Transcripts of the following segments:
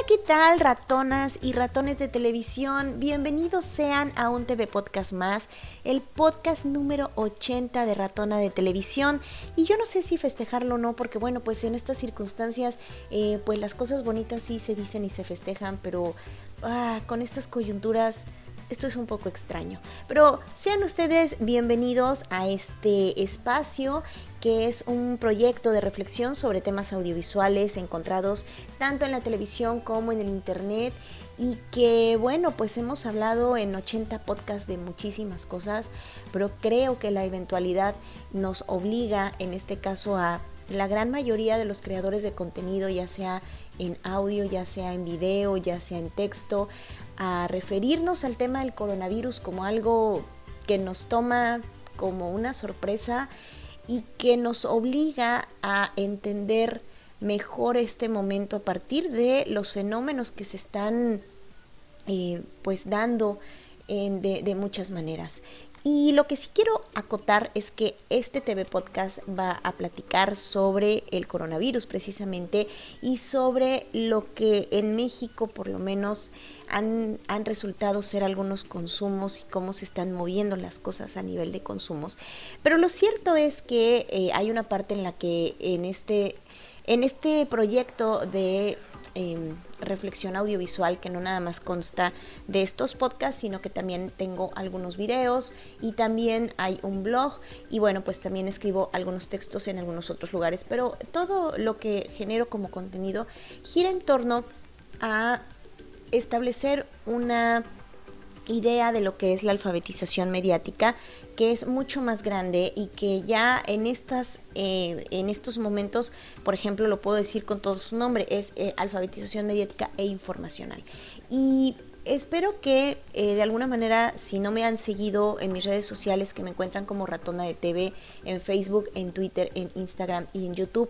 ¿Qué tal, ratonas y ratones de televisión? Bienvenidos sean a un TV Podcast más, el podcast número 80 de Ratona de Televisión. Y yo no sé si festejarlo o no, porque bueno, pues en estas circunstancias, pues las cosas bonitas sí se dicen y se festejan, pero con estas coyunturas esto es un poco extraño. Pero sean ustedes bienvenidos a este espacio que es un proyecto de reflexión sobre temas audiovisuales encontrados tanto en la televisión como en el internet, y que bueno, pues hemos hablado en 80 podcasts de muchísimas cosas, pero creo que la eventualidad nos obliga en este caso a la gran mayoría de los creadores de contenido, ya sea en audio, ya sea en video, ya sea en texto, a referirnos al tema del coronavirus como algo que nos toma como una sorpresa y que nos obliga a entender mejor este momento a partir de los fenómenos que se están pues dando de muchas maneras. Y lo que sí quiero acotar es que este TV Podcast va a platicar sobre el coronavirus precisamente y sobre lo que en México por lo menos han resultado ser algunos consumos y cómo se están moviendo las cosas a nivel de consumos. Pero lo cierto es que hay una parte en la que en este proyecto de reflexión audiovisual, que no nada más consta de estos podcasts, sino que también tengo algunos videos y también hay un blog, y bueno, pues también escribo algunos textos en algunos otros lugares, pero todo lo que genero como contenido gira en torno a establecer una idea de lo que es la alfabetización mediática, que es mucho más grande y que ya en estos momentos, por ejemplo, lo puedo decir con todo su nombre, es alfabetización mediática e informacional. Y espero que de alguna manera, si no me han seguido en mis redes sociales, que me encuentran como Ratona de TV, en Facebook, en Twitter, en Instagram y en YouTube,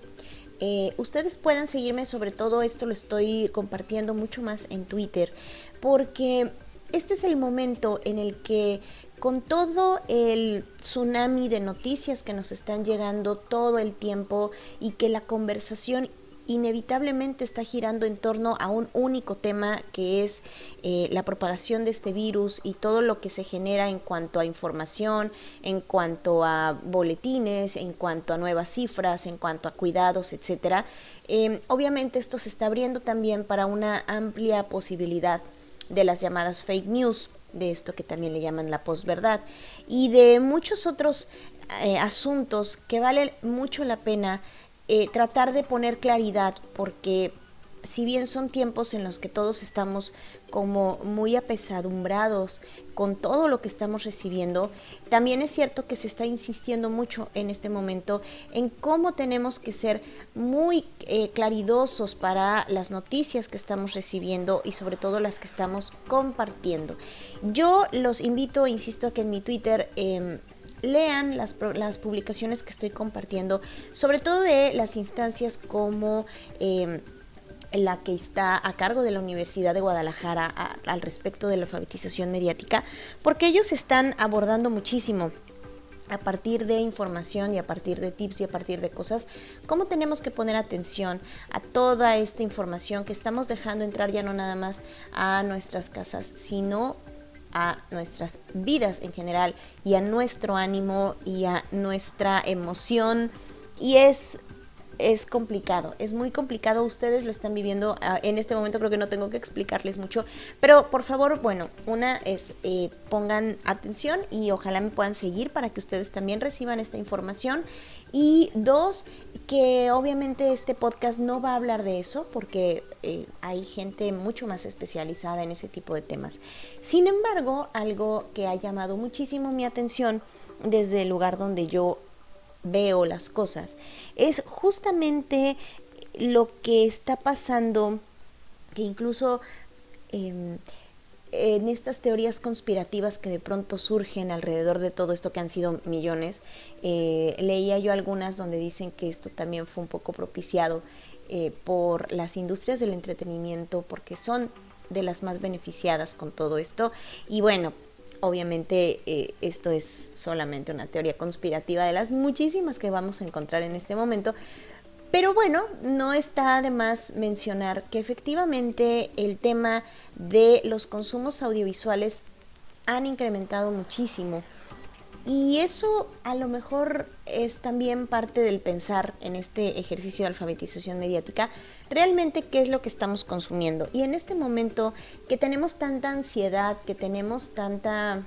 ustedes puedan seguirme. Sobre todo esto lo estoy compartiendo mucho más en Twitter, porque este es el momento en el que, con todo el tsunami de noticias que nos están llegando todo el tiempo y que la conversación inevitablemente está girando en torno a un único tema, que es la propagación de este virus y todo lo que se genera en cuanto a información, en cuanto a boletines, en cuanto a nuevas cifras, en cuanto a cuidados, etcétera. Obviamente esto se está abriendo también para una amplia posibilidad de las llamadas fake news, de esto que también le llaman la posverdad, y de muchos otros asuntos que vale mucho la pena tratar de poner claridad, porque si bien son tiempos en los que todos estamos como muy apesadumbrados con todo lo que estamos recibiendo, también es cierto que se está insistiendo mucho en este momento en cómo tenemos que ser muy claridosos para las noticias que estamos recibiendo y sobre todo las que estamos compartiendo. Yo los invito, insisto, a que en mi Twitter lean las publicaciones que estoy compartiendo, sobre todo de las instancias como la que está a cargo de la Universidad de Guadalajara al respecto de la alfabetización mediática, porque ellos están abordando muchísimo a partir de información y a partir de tips y a partir de cosas, cómo tenemos que poner atención a toda esta información que estamos dejando entrar ya no nada más a nuestras casas, sino a nuestras vidas en general y a nuestro ánimo y a nuestra emoción. Y es complicado, es muy complicado. Ustedes lo están viviendo en este momento, creo que no tengo que explicarles mucho, pero por favor, bueno, una es pongan atención y ojalá me puedan seguir para que ustedes también reciban esta información, y dos, que obviamente este podcast no va a hablar de eso, porque hay gente mucho más especializada en ese tipo de temas. Sin embargo, algo que ha llamado muchísimo mi atención desde el lugar donde yo veo las cosas es justamente lo que está pasando, que incluso en estas teorías conspirativas que de pronto surgen alrededor de todo esto, que han sido millones, leía yo algunas donde dicen que esto también fue un poco propiciado por las industrias del entretenimiento, porque son de las más beneficiadas con todo esto. Y bueno, obviamente esto es solamente una teoría conspirativa de las muchísimas que vamos a encontrar en este momento, Pero bueno, no está de más mencionar que efectivamente el tema de los consumos audiovisuales han incrementado muchísimo. Y eso a lo mejor es también parte del pensar en este ejercicio de alfabetización mediática, realmente qué es lo que estamos consumiendo. Y en este momento que tenemos tanta ansiedad, que tenemos tanta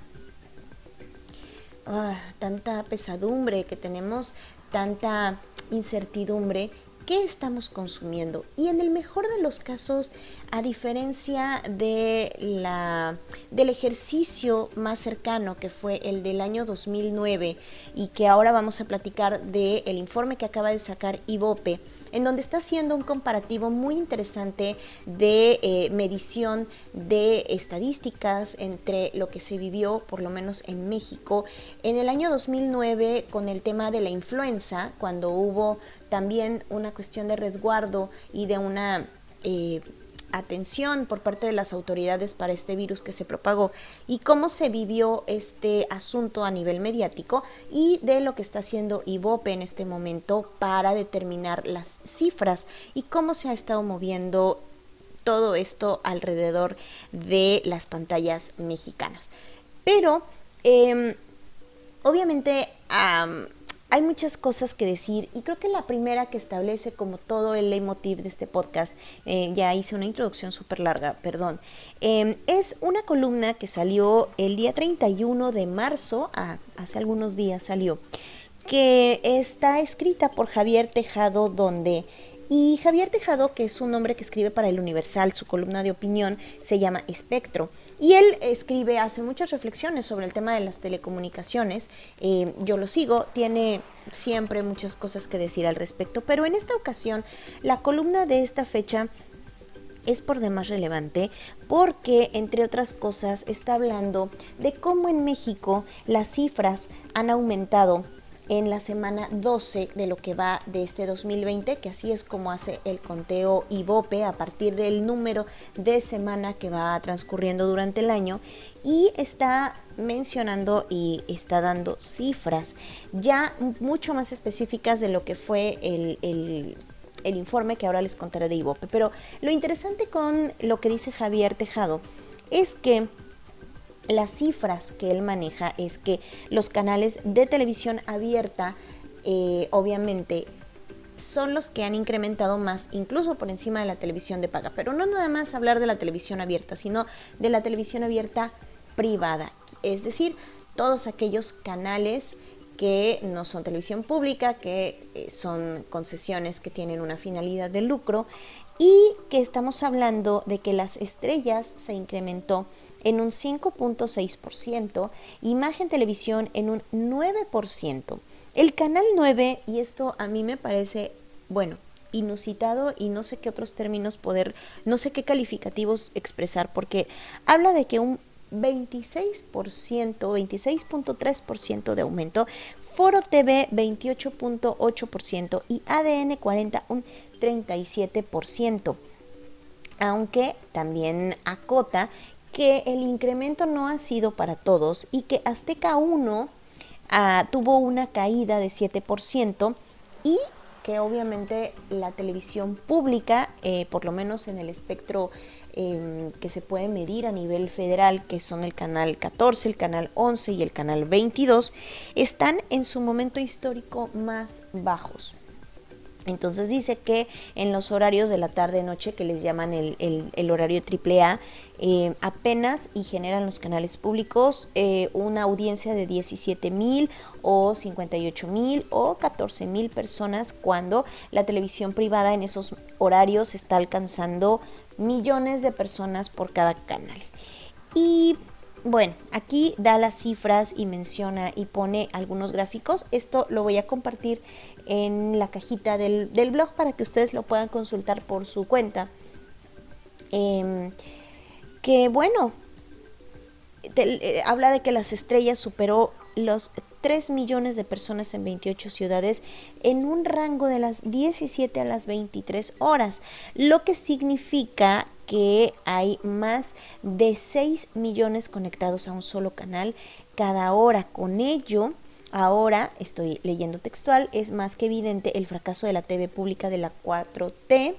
pesadumbre, que tenemos tanta incertidumbre, ¿qué estamos consumiendo? Y en el mejor de los casos, a diferencia del ejercicio más cercano, que fue el del año 2009, y que ahora vamos a platicar del informe que acaba de sacar IVOPE, en donde está haciendo un comparativo muy interesante de medición de estadísticas entre lo que se vivió, por lo menos en México, en el año 2009 con el tema de la influenza, cuando hubo también una cuestión de resguardo y de una atención por parte de las autoridades para este virus que se propagó, y cómo se vivió este asunto a nivel mediático, y de lo que está haciendo IVOPE en este momento para determinar las cifras y cómo se ha estado moviendo todo esto alrededor de las pantallas mexicanas. Pero obviamente hay muchas cosas que decir, y creo que la primera que establece como todo el leitmotiv de este podcast, ya hice una introducción súper larga, perdón, es una columna que salió el día 31 de marzo, hace algunos días salió, que está escrita por Javier Tejado y Javier Tejado, que es un hombre que escribe para El Universal, su columna de opinión se llama Espectro. Y él hace muchas reflexiones sobre el tema de las telecomunicaciones. Yo lo sigo, tiene siempre muchas cosas que decir al respecto. Pero en esta ocasión, la columna de esta fecha es por demás relevante porque, entre otras cosas, está hablando de cómo en México las cifras han aumentado en la semana 12 de lo que va de este 2020, que así es como hace el conteo IVOPE a partir del número de semana que va transcurriendo durante el año, y está mencionando y está dando cifras ya mucho más específicas de lo que fue el informe que ahora les contaré de IVOPE. Pero lo interesante con lo que dice Javier Tejado es que las cifras que él maneja es que los canales de televisión abierta, obviamente, son los que han incrementado más, incluso por encima de la televisión de paga. Pero no nada más hablar de la televisión abierta, sino de la televisión abierta privada. Es decir, todos aquellos canales que no son televisión pública, que son concesiones que tienen una finalidad de lucro, y que estamos hablando de que las estrellas se incrementó en un 5.6%, Imagen Televisión en un 9%. El canal 9, y esto a mí me parece, bueno, inusitado, y no sé qué otros términos no sé qué calificativos expresar, porque habla de que un 26.3% de aumento, Foro TV 28.8% y ADN 40 un 37%, aunque también acota que el incremento no ha sido para todos y que Azteca 1 tuvo una caída de 7%, y que obviamente la televisión pública, por lo menos en el espectro que se puede medir a nivel federal, que son el canal 14, el canal 11 y el canal 22, están en su momento histórico más bajos. Entonces dice que en los horarios de la tarde-noche, que les llaman el horario AAA, apenas y generan los canales públicos una audiencia de 17,000 o 58,000 o 14,000 personas, cuando la televisión privada en esos horarios está alcanzando millones de personas por cada canal. Y bueno, aquí da las cifras y menciona y pone algunos gráficos. Esto lo voy a compartir en la cajita del blog para que ustedes lo puedan consultar por su cuenta. Que bueno, habla de que las estrellas superó los 3 millones de personas en 28 ciudades en un rango de las 17 a las 23 horas, lo que significa que hay más de 6 millones conectados a un solo canal cada hora. Con ello, Ahora, estoy leyendo textual, es más que evidente el fracaso de la TV pública de la 4T,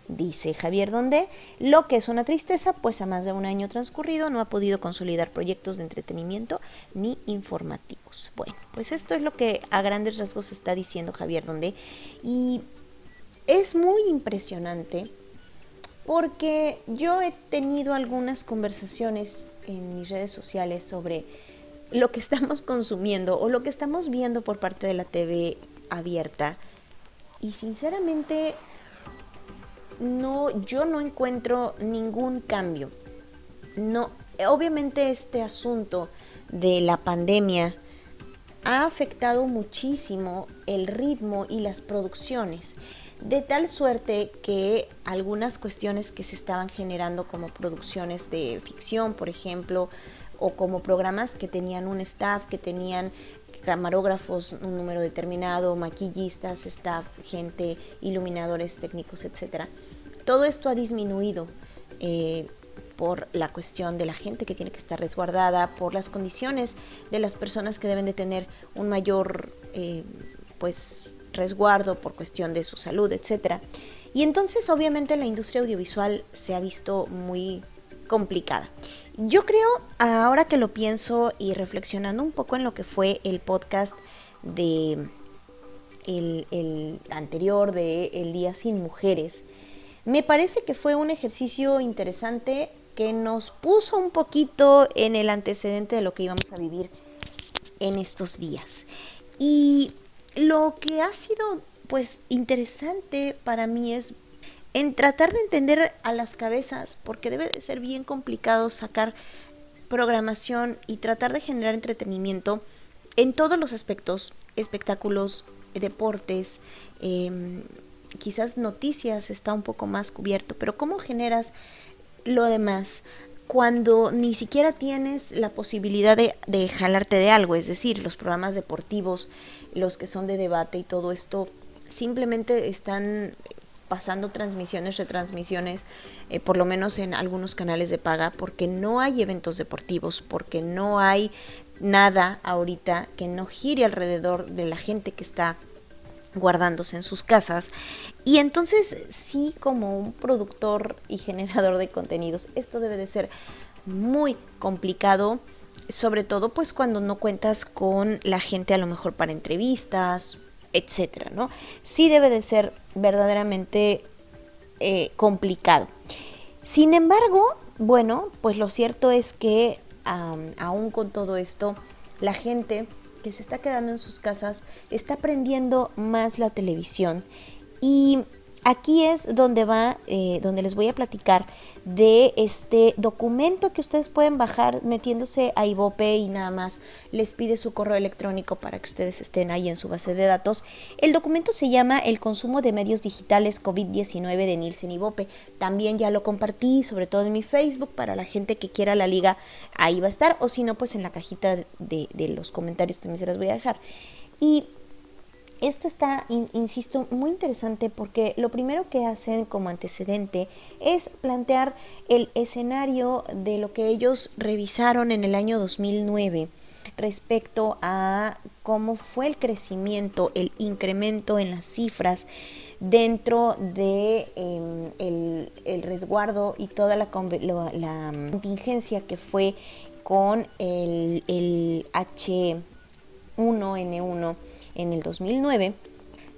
dice Javier Donde, lo que es una tristeza, pues a más de un año transcurrido no ha podido consolidar proyectos de entretenimiento ni informativos. Bueno, pues esto es lo que a grandes rasgos está diciendo Javier Donde, y es muy impresionante porque yo he tenido algunas conversaciones en mis redes sociales sobre lo que estamos consumiendo o lo que estamos viendo por parte de la TV abierta, y sinceramente yo no encuentro ningún cambio. No, obviamente este asunto de la pandemia ha afectado muchísimo el ritmo y las producciones, de tal suerte que algunas cuestiones que se estaban generando como producciones de ficción, por ejemplo, o como programas que tenían un staff, que tenían camarógrafos, un número determinado, maquillistas, staff, gente, iluminadores técnicos, etcétera. Todo esto ha disminuido por la cuestión de la gente que tiene que estar resguardada, por las condiciones de las personas que deben de tener un mayor resguardo por cuestión de su salud, etcétera. Y entonces obviamente la industria audiovisual se ha visto muy complicada. Yo creo, ahora que lo pienso y reflexionando un poco en lo que fue el podcast de el anterior de El Día Sin Mujeres, me parece que fue un ejercicio interesante que nos puso un poquito en el antecedente de lo que íbamos a vivir en estos días. Y lo que ha sido pues interesante para mí es en tratar de entender a las cabezas, porque debe de ser bien complicado sacar programación y tratar de generar entretenimiento en todos los aspectos, espectáculos, deportes, quizás noticias está un poco más cubierto, pero ¿cómo generas lo demás cuando ni siquiera tienes la posibilidad de jalarte de algo? Es decir, los programas deportivos, los que son de debate y todo esto, simplemente están pasando transmisiones, retransmisiones, por lo menos en algunos canales de paga, porque no hay eventos deportivos, porque no hay nada ahorita que no gire alrededor de la gente que está guardándose en sus casas. Y entonces sí, como un productor y generador de contenidos, esto debe de ser muy complicado, sobre todo pues cuando no cuentas con la gente a lo mejor para entrevistas, etcétera, ¿no? Sí debe de ser verdaderamente complicado. Sin embargo, bueno, pues lo cierto es que aún con todo esto, la gente que se está quedando en sus casas está aprendiendo más la televisión, y aquí es donde donde les voy a platicar de este documento que ustedes pueden bajar metiéndose a Ibope, y nada más les pide su correo electrónico para que ustedes estén ahí en su base de datos. El documento se llama El consumo de medios digitales COVID-19 de Nielsen Ibope. También ya lo compartí, sobre todo en mi Facebook, para la gente que quiera la liga, ahí va a estar, o si no, pues en la cajita de los comentarios también se las voy a dejar. Y esto está, insisto, muy interesante, porque lo primero que hacen como antecedente es plantear el escenario de lo que ellos revisaron en el año 2009 respecto a cómo fue el crecimiento, el incremento en las cifras dentro de el resguardo y toda la contingencia que fue con el H1N1 en el 2009.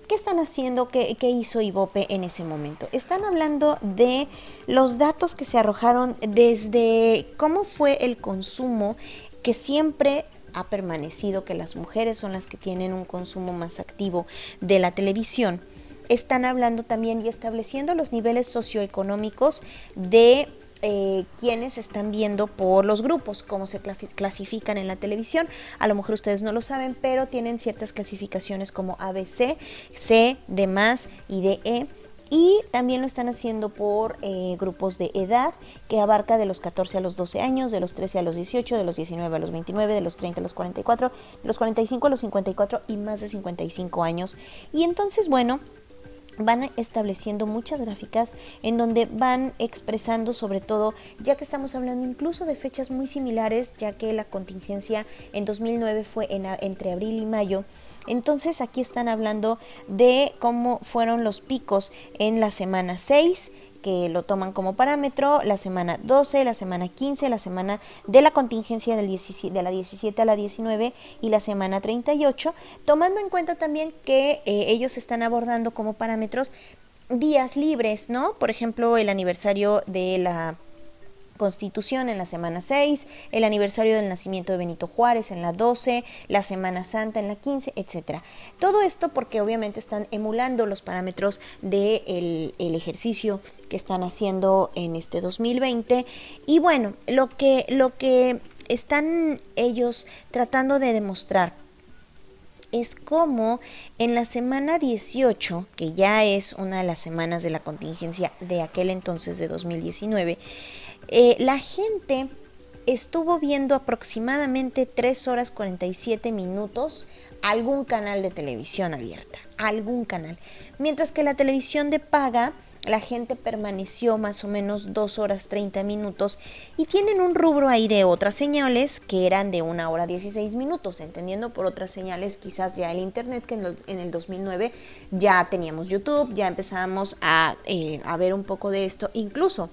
¿Qué están haciendo? ¿Qué hizo Ibope en ese momento? Están hablando de los datos que se arrojaron desde cómo fue el consumo, que siempre ha permanecido que las mujeres son las que tienen un consumo más activo de la televisión. Están hablando también y estableciendo los niveles socioeconómicos de quienes están viendo por los grupos, cómo se clasifican en la televisión. A lo mejor ustedes no lo saben, pero tienen ciertas clasificaciones como ABC, C, D+, y DE. Y también lo están haciendo por grupos de edad, que abarca de los 14 a los 12 años, de los 13 a los 18, de los 19 a los 29, de los 30 a los 44, de los 45 a los 54 y más de 55 años. Y entonces, bueno, van estableciendo muchas gráficas en donde van expresando, sobre todo, ya que estamos hablando incluso de fechas muy similares, ya que la contingencia en 2009 fue entre abril y mayo. Entonces aquí están hablando de cómo fueron los picos en la semana 6, que lo toman como parámetro, la semana 12, la semana 15, la semana de la contingencia de la 17 a la 19 y la semana 38, tomando en cuenta también que ellos están abordando como parámetros días libres, ¿no? Por ejemplo, el aniversario de la Constitución en la semana 6, el aniversario del nacimiento de Benito Juárez en la 12, la Semana Santa en la 15, etc. Todo esto porque obviamente están emulando los parámetros del ejercicio que están haciendo en este 2020. Y bueno, lo que están ellos tratando de demostrar es como en la semana 18, que ya es una de las semanas de la contingencia de aquel entonces de 2019, la gente estuvo viendo aproximadamente 3 horas 47 minutos algún canal de televisión abierta, algún canal. Mientras que la televisión de paga, la gente permaneció más o menos 2 horas 30 minutos y tienen un rubro ahí de otras señales que eran de 1 hora 16 minutos, entendiendo por otras señales quizás ya el internet, que en el 2009 ya teníamos YouTube, ya empezábamos a ver un poco de esto, incluso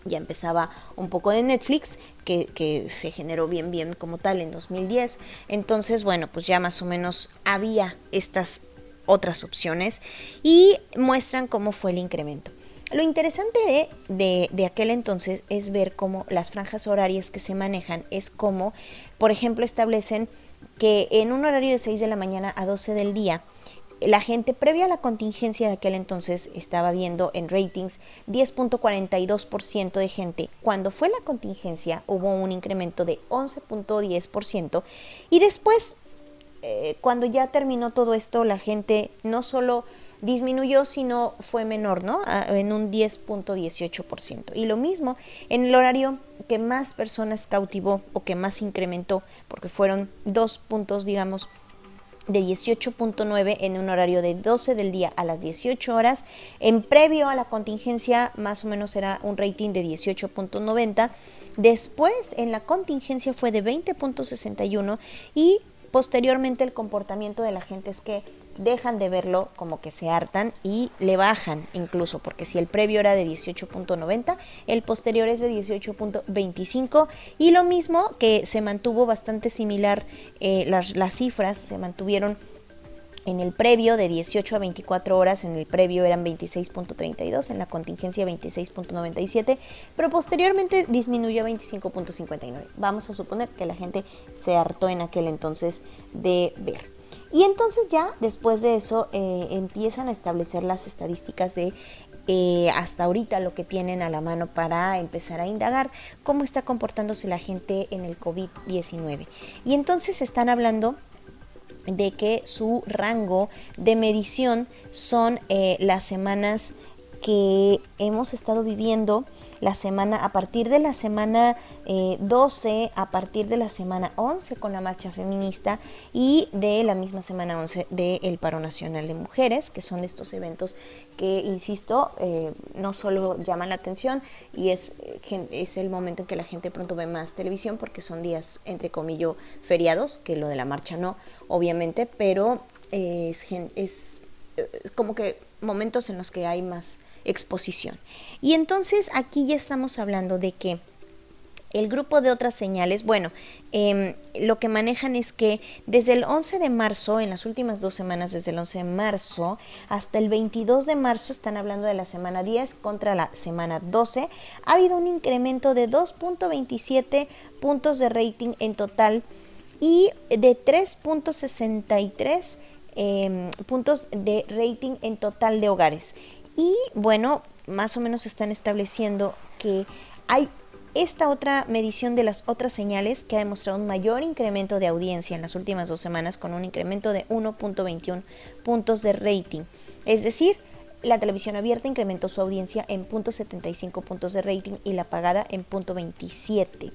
ya empezaba un poco de Netflix, que se generó bien como tal en 2010. Entonces, bueno, pues ya más o menos había estas otras opciones y muestran cómo fue el incremento. Lo interesante de aquel entonces es ver cómo las franjas horarias que se manejan es como, por ejemplo, establecen que en un horario de 6 de la mañana a 12 del día, la gente previa a la contingencia de aquel entonces estaba viendo en ratings 10.42% de gente. Cuando fue la contingencia hubo un incremento de 11.10% y después, cuando ya terminó todo esto, la gente no solo disminuyó, sino fue menor, ¿no? En un 10.18%. Y lo mismo en el horario que más personas cautivó o que más incrementó, porque fueron 2 puntos, digamos, de 18.9 en un horario de 12 del día a las 18 horas. En previo a la contingencia más o menos era un rating de 18.90. Después en la contingencia fue de 20.61 y posteriormente el comportamiento de la gente es que dejan de verlo, como que se hartan y le bajan incluso, porque si el previo era de 18.90, el posterior es de 18.25 y lo mismo que se mantuvo bastante similar, las cifras se mantuvieron en el previo de 18 a 24 horas, en el previo eran 26.32, en la contingencia 26.97, pero posteriormente disminuyó a 25.59. Vamos a suponer que la gente se hartó en aquel entonces de ver. Y entonces ya después de eso empiezan a establecer las estadísticas de hasta ahorita lo que tienen a la mano para empezar a indagar cómo está comportándose la gente en el COVID-19. Y entonces están hablando de que su rango de medición son las semanas que hemos estado viviendo, a partir de la semana 12, a partir de la semana 11 con la marcha feminista y de la misma semana 11 del Paro Nacional de Mujeres, que son estos eventos que, insisto, no solo llaman la atención y es el momento en que la gente pronto ve más televisión porque son días, entre comillas, feriados, que lo de la marcha no, obviamente, pero es como que momentos en los que hay más exposición. Y entonces aquí ya estamos hablando de que el grupo de otras señales, bueno, lo que manejan es que desde el 11 de marzo, en las últimas 2 semanas, desde el 11 de marzo hasta el 22 de marzo, están hablando de la semana 10 contra la semana 12, ha habido un incremento de 2.27 puntos de rating en total y de 3.63 puntos de rating en total de hogares. Y bueno, más o menos están estableciendo que hay esta otra medición de las otras señales que ha demostrado un mayor incremento de audiencia en las últimas 2 semanas con un incremento de 1.21 puntos de rating. Es decir, la televisión abierta incrementó su audiencia en 0.75 puntos de rating y la pagada en 0.27.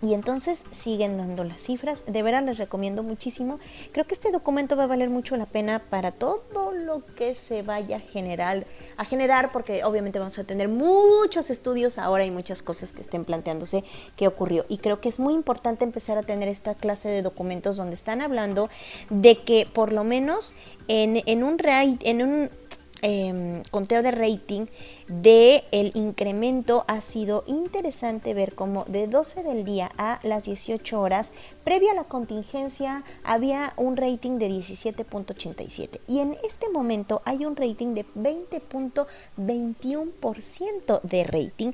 Y entonces siguen dando las cifras. De veras les recomiendo muchísimo. Creo que este documento va a valer mucho la pena para todo lo que se vaya a generar, porque obviamente vamos a tener muchos estudios ahora y muchas cosas que estén planteándose qué ocurrió. Y creo que es muy importante empezar a tener esta clase de documentos donde están hablando de que por lo menos en un conteo de rating de el incremento ha sido interesante ver cómo de 12 del día a las 18 horas previa a la contingencia había un rating de 17.87 y en este momento hay un rating de 20.21% de rating.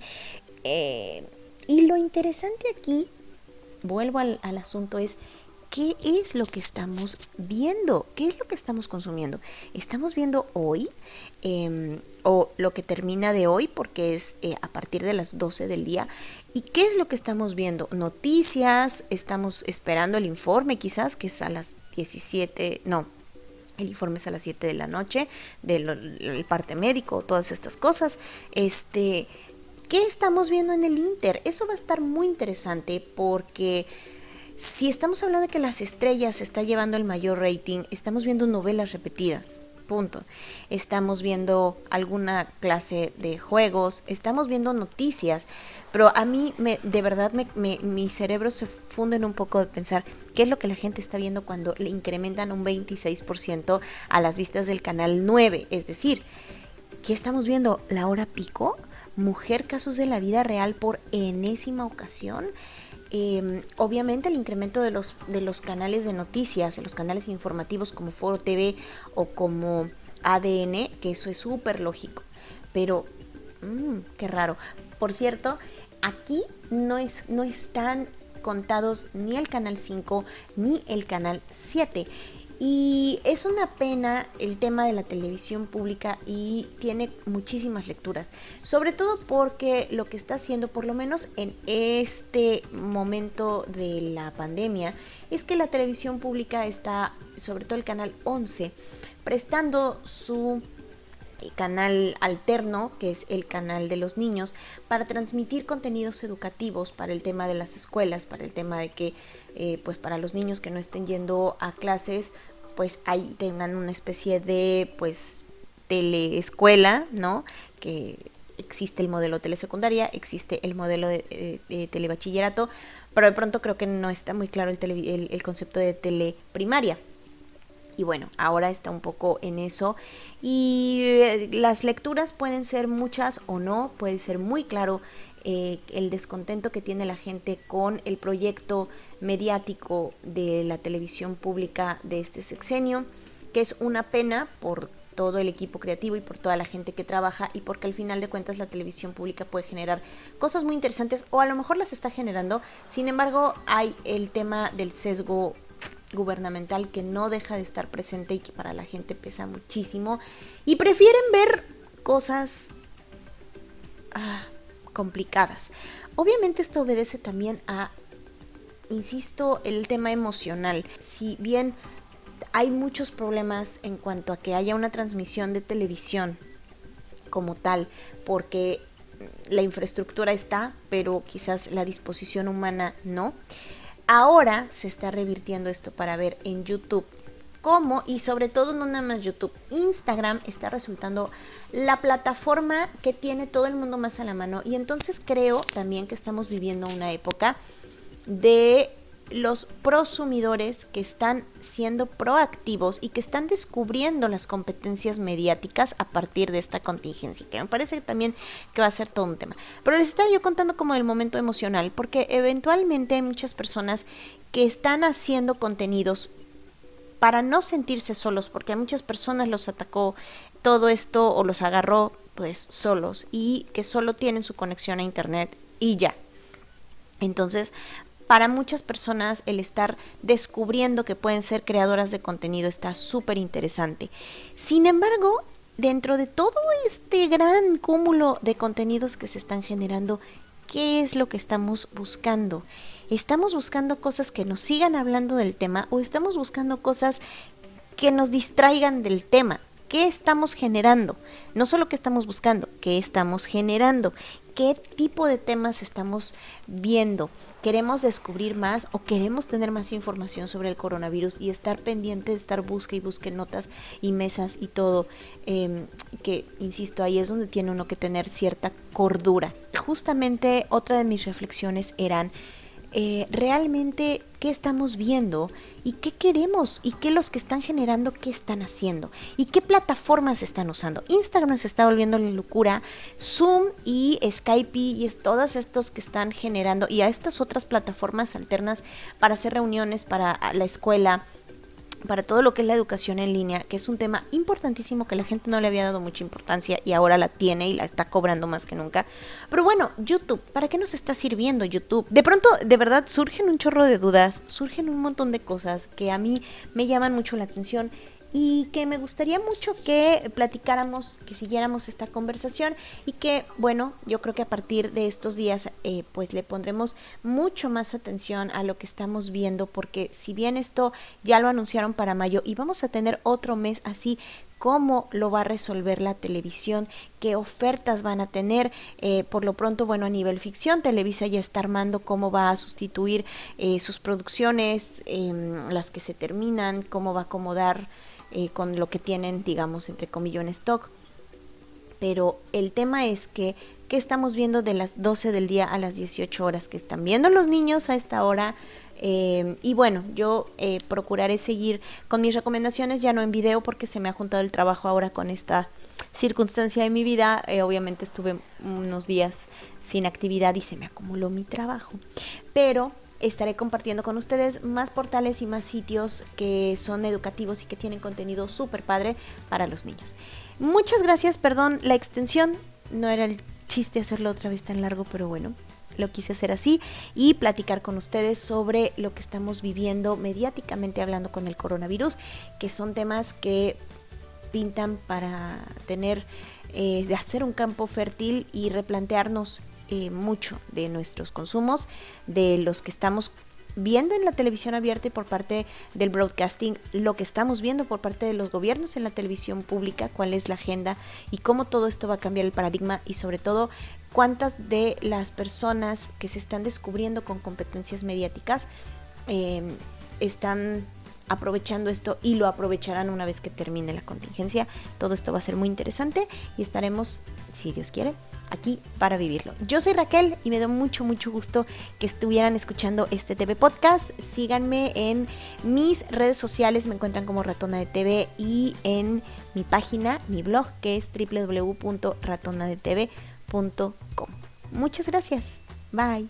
Y lo interesante aquí, vuelvo al asunto, es ¿qué es lo que estamos viendo? ¿Qué es lo que estamos consumiendo? ¿Estamos viendo hoy o lo que termina de hoy porque es a partir de las 12 del día? ¿Y qué es lo que estamos viendo? Noticias, estamos esperando el informe quizás, que es a las 17, no, el informe es a las 7 de la noche, del parte médico, todas estas cosas. ¿Qué estamos viendo en el Inter? Eso va a estar muy interesante porque si estamos hablando de que Las Estrellas está llevando el mayor rating, estamos viendo novelas repetidas, punto. Estamos viendo alguna clase de juegos, estamos viendo noticias, pero a mí de verdad mi cerebro se funde en un poco de pensar qué es lo que la gente está viendo cuando le incrementan un 26% a las vistas del canal 9, es decir, ¿qué estamos viendo? ¿La hora pico? ¿Mujer casos de la vida real por enésima ocasión? Obviamente el incremento de los canales de noticias, de los canales informativos como Foro TV o como ADN, que eso es súper lógico, pero qué raro. Por cierto, aquí no están contados ni el canal 5 ni el canal 7. Y es una pena el tema de la televisión pública y tiene muchísimas lecturas, sobre todo porque lo que está haciendo, por lo menos en este momento de la pandemia, es que la televisión pública está, sobre todo el canal 11, prestando su canal alterno, que es el canal de los niños, para transmitir contenidos educativos para el tema de las escuelas, para el tema de que pues para los niños que no estén yendo a clases, pues ahí tengan una especie de pues teleescuela, ¿no? Que existe el modelo telesecundaria, existe el modelo de telebachillerato, pero de pronto creo que no está muy claro el concepto de teleprimaria. Y bueno, ahora está un poco en eso. Y las lecturas pueden ser muchas o no, puede ser muy claro el descontento que tiene la gente con el proyecto mediático de la televisión pública de este sexenio, que es una pena por todo el equipo creativo y por toda la gente que trabaja y porque al final de cuentas la televisión pública puede generar cosas muy interesantes o a lo mejor las está generando. Sin embargo, hay el tema del sesgo gubernamental que no deja de estar presente y que para la gente pesa muchísimo y prefieren ver cosas complicadas. Obviamente esto obedece también a, insisto, el tema emocional. Si bien hay muchos problemas en cuanto a que haya una transmisión de televisión como tal, porque la infraestructura está, pero quizás la disposición humana no. Ahora se está revirtiendo esto para ver en YouTube cómo, y sobre todo no nada más YouTube, Instagram está resultando la plataforma que tiene todo el mundo más a la mano. Y entonces creo también que estamos viviendo una época de los prosumidores que están siendo proactivos y que están descubriendo las competencias mediáticas a partir de esta contingencia, que me parece también que va a ser todo un tema. Pero les estaba yo contando como del momento emocional, porque eventualmente hay muchas personas que están haciendo contenidos para no sentirse solos, porque a muchas personas los atacó todo esto o los agarró pues solos y que solo tienen su conexión a internet y ya. Entonces, para muchas personas el estar descubriendo que pueden ser creadoras de contenido está súper interesante. Sin embargo, dentro de todo este gran cúmulo de contenidos que se están generando, ¿qué es lo que estamos buscando? ¿Estamos buscando cosas que nos sigan hablando del tema o estamos buscando cosas que nos distraigan del tema? ¿Qué estamos generando? No solo qué estamos buscando, ¿qué estamos generando? qué tipo de temas estamos viendo. ¿Queremos descubrir más o queremos tener más información sobre el coronavirus y estar pendiente de estar busque y busque notas y mesas y todo? Que, insisto, ahí es donde tiene uno que tener cierta cordura. Justamente otra de mis reflexiones eran realmente qué estamos viendo y qué queremos y qué los que están generando, qué están haciendo y qué plataformas están usando. Instagram se está volviendo la locura, Zoom y Skype y es todos estos que están generando, y a estas otras plataformas alternas para hacer reuniones, para la escuela, para todo lo que es la educación en línea, que es un tema importantísimo que la gente no le había dado mucha importancia y ahora la tiene y la está cobrando más que nunca. Pero bueno, YouTube, ¿para qué nos está sirviendo YouTube? De pronto, de verdad, surgen un chorro de dudas, surgen un montón de cosas que a mí me llaman mucho la atención y que me gustaría mucho que platicáramos, que siguiéramos esta conversación y que, bueno, yo creo que a partir de estos días pues le pondremos mucho más atención a lo que estamos viendo, porque si bien esto ya lo anunciaron para mayo y vamos a tener otro mes así, cómo lo va a resolver la televisión, qué ofertas van a tener. Por lo pronto, bueno, a nivel ficción, Televisa ya está armando cómo va a sustituir sus producciones, las que se terminan, cómo va a acomodar con lo que tienen, digamos, entre comillas, en stock. Pero el tema es que, ¿qué estamos viendo de las 12 del día a las 18 horas? Que están viendo los niños a esta hora. Y bueno, yo procuraré seguir con mis recomendaciones, ya no en video porque se me ha juntado el trabajo ahora con esta circunstancia de mi vida. Obviamente estuve unos días sin actividad y se me acumuló mi trabajo, pero estaré compartiendo con ustedes más portales y más sitios que son educativos y que tienen contenido súper padre para los niños. Muchas gracias, perdón la extensión, no era el chiste hacerlo otra vez tan largo, pero bueno, lo quise hacer así y platicar con ustedes sobre lo que estamos viviendo mediáticamente hablando con el coronavirus, que son temas que pintan para tener, de hacer un campo fértil y replantearnos mucho de nuestros consumos, de los que estamos viendo en la televisión abierta y por parte del broadcasting, lo que estamos viendo por parte de los gobiernos en la televisión pública, cuál es la agenda y cómo todo esto va a cambiar el paradigma y sobre todo cuántas de las personas que se están descubriendo con competencias mediáticas están aprovechando esto y lo aprovecharán una vez que termine la contingencia. Todo esto va a ser muy interesante y estaremos, si Dios quiere, aquí para vivirlo. Yo soy Raquel y me da mucho gusto que estuvieran escuchando este TV Podcast. Síganme en mis redes sociales, me encuentran como Ratona de TV, y en mi página, mi blog, que es www.ratonadetv.com. Muchas gracias. Bye.